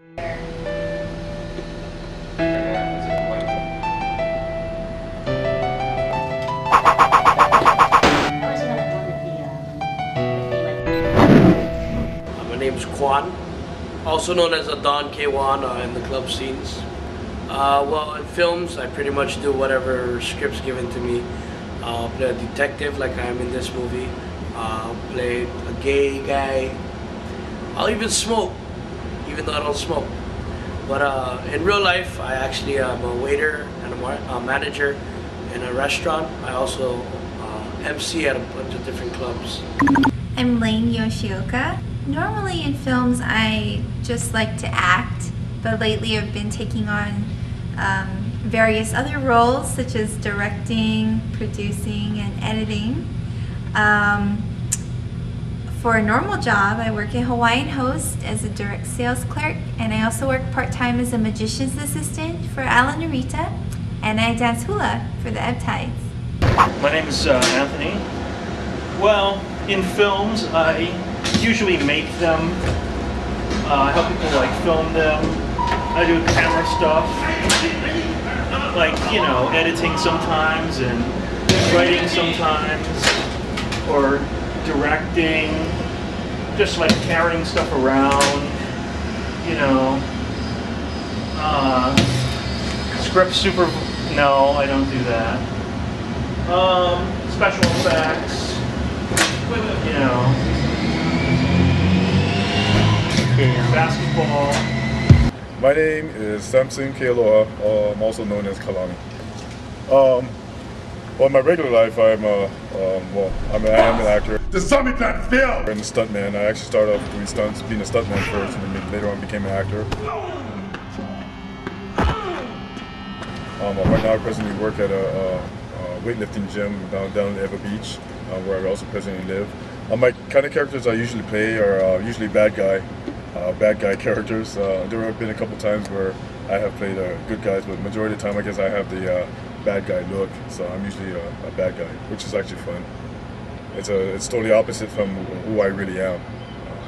My name is Kwon, also known as Don Kwon in the club scenes. Well, in films, I pretty much do whatever script's given to me. I'll play a detective like I am in this movie. I'll play a gay guy. I'll even smoke, even though I don't smoke. But in real life, I actually am a waiter and a manager in a restaurant. I also MC at a bunch of different clubs. I'm Lane Yoshioka. Normally in films I just like to act, but lately I've been taking on various other roles such as directing, producing, and editing. For a normal job, I work at Hawaiian Host as a direct sales clerk, and I also work part-time as a magician's assistant for Alan Narita, and I dance hula for the Ebb-Tides. My name is Anthony. Well, in films, I usually make them, help people like film them. I do camera stuff, like, you know, editing sometimes and writing sometimes, or directing, just like carrying stuff around, you know. No, I don't do that. Special effects, you know. Basketball. My name is Samson Kealoha, I'm also known as Kalani. Well, in my regular life, I am an actor. The summit not failed! I'm a stuntman. I actually started off doing stunts, being a stuntman first, and then later on became an actor. Right now I presently work at a weightlifting gym down in Ever Beach, where I also presently live. My kind of characters I usually play are usually bad guy characters. There have been a couple times where I have played good guys, but majority of the time I guess I have the bad guy look, so I'm usually a bad guy, which is actually fun. It's totally opposite from who I really am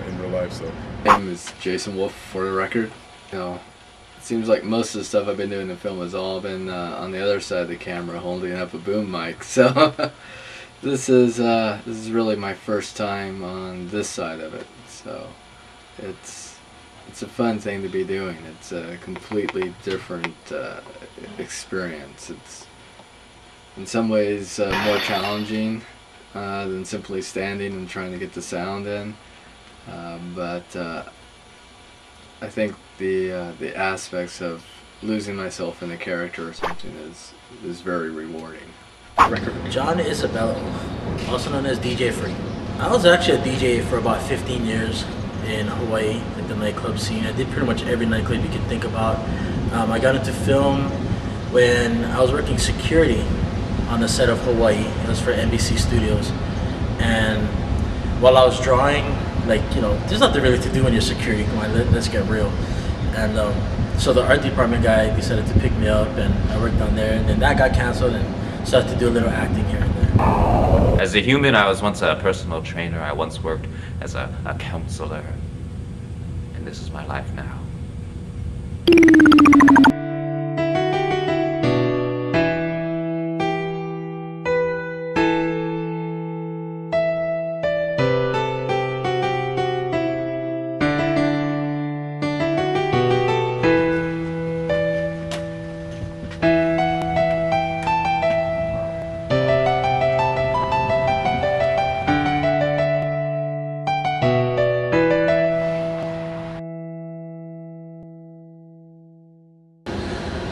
in real life. So. My name is Jason Wolf, for the record. You know, it seems like most of the stuff I've been doing in film has all been on the other side of the camera, holding up a boom mic. So this is really my first time on this side of it. So it's a fun thing to be doing. It's a completely different experience. It's in some ways more challenging than simply standing and trying to get the sound in. But I think the aspects of losing myself in a character or something is very rewarding. John Isabello, also known as DJ Free. I was actually a DJ for about 15 years in Hawaii at the nightclub scene. I did pretty much every nightclub you could think about. I got into film when I was working security on the set of Hawaii. It was for NBC Studios, and while I was drawing, like, you know, there's nothing really to do when you're security. Come on, let's get real. And so the art department guy decided to pick me up, and I worked on there, and then that got canceled, and started to do a little acting here and there. As a human, I was once a personal trainer. I once worked as a counselor. And this is my life now.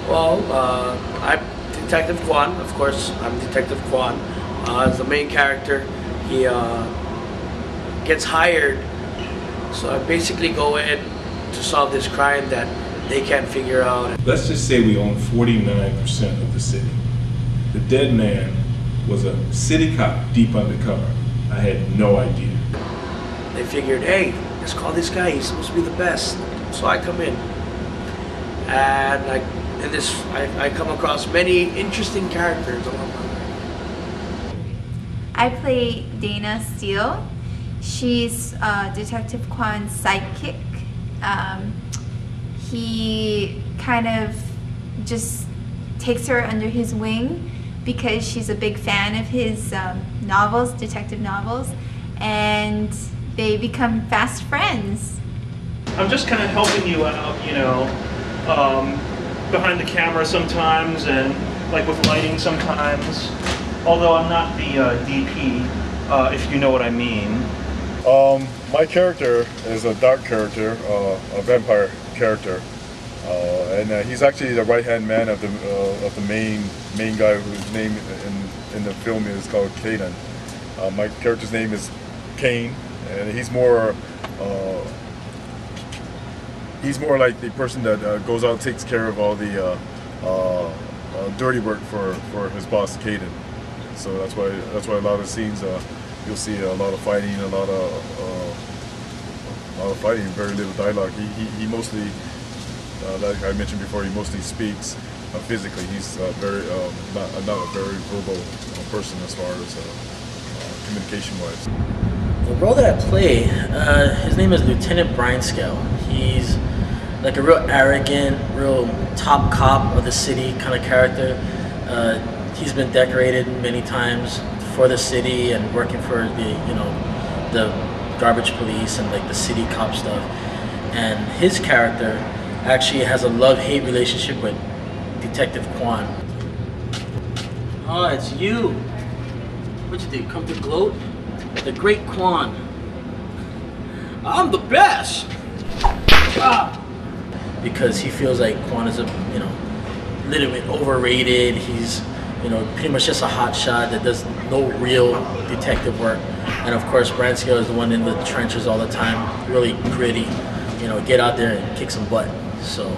Well, I'm Detective Kwon, of course. I'm Detective Kwon. As the main character, he gets hired, so I basically go in to solve this crime that they can't figure out. Let's just say we own 49% of the city. The dead man was a city cop deep undercover. I had no idea. They figured, hey, let's call this guy, he's supposed to be the best. So I come in, and I come across many interesting characters along the way. I play Dana Steele. She's Detective Kwon's sidekick. he kind of just takes her under his wing because she's a big fan of his novels, detective novels, and they become fast friends. I'm just kind of helping you out, you know, behind the camera sometimes, and like with lighting sometimes. Although I'm not the DP, if you know what I mean. My character is a dark character, a vampire character, and he's actually the right-hand man of the main guy whose name in the film is called Caden. My character's name is Kane, and he's more like the person that goes out and takes care of all the dirty work for his boss Caden. So that's why a lot of scenes you'll see a lot of fighting, a lot of fighting, very little dialogue. He mostly, like I mentioned before, he mostly speaks physically. He's very not a very verbal person as far as communication-wise. The role that I play, his name is Lieutenant Brian Scale. He's like a real arrogant, real top cop of the city kind of character. He's been decorated many times for the city and working for the garbage police and like the city cop stuff. And his character actually has a love-hate relationship with Detective Kwon. Oh, it's you. What you do? Come to gloat? The great Kwon. I'm the best. Because he feels like Kwon is a little bit overrated. He's pretty much just a hot shot that does no real detective work. And of course, Brian Scale is the one in the trenches all the time, really gritty. Get out there and kick some butt. So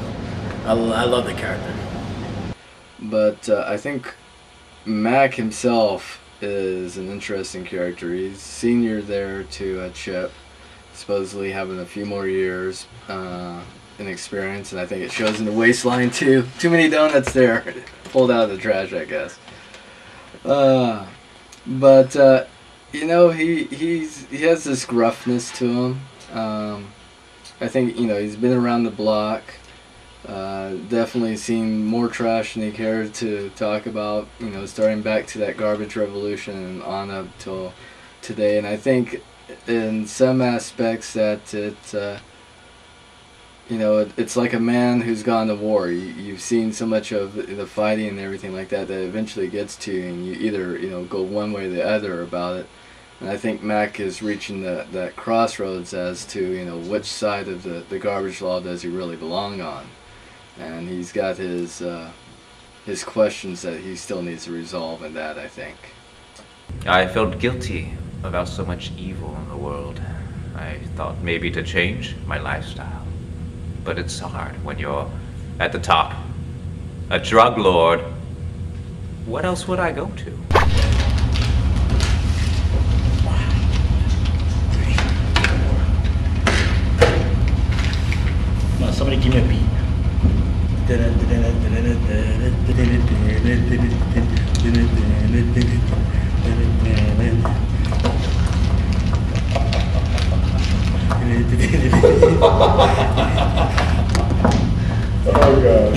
I love the character. But I think Mac himself is an interesting character. He's senior there to Chip, supposedly having a few more years in experience, and I think it shows in the waistline too. Too many donuts there, pulled out of the trash, I guess. But he has this gruffness to him. I think he's been around the block. Definitely seen more trash than he cared to talk about, starting back to that garbage revolution and on up till today. And I think in some aspects that it's like a man who's gone to war. You've seen so much of the fighting and everything like that eventually gets to you, and you either go one way or the other about it. And I think Mac is reaching that crossroads as to which side of the garbage law does he really belong on. And he's got his questions that he still needs to resolve in that, I think. I felt guilty about so much evil in the world. I thought maybe to change my lifestyle. But it's hard when you're at the top. A drug lord. What else would I go to? Come on, somebody give me a beat. Oh god.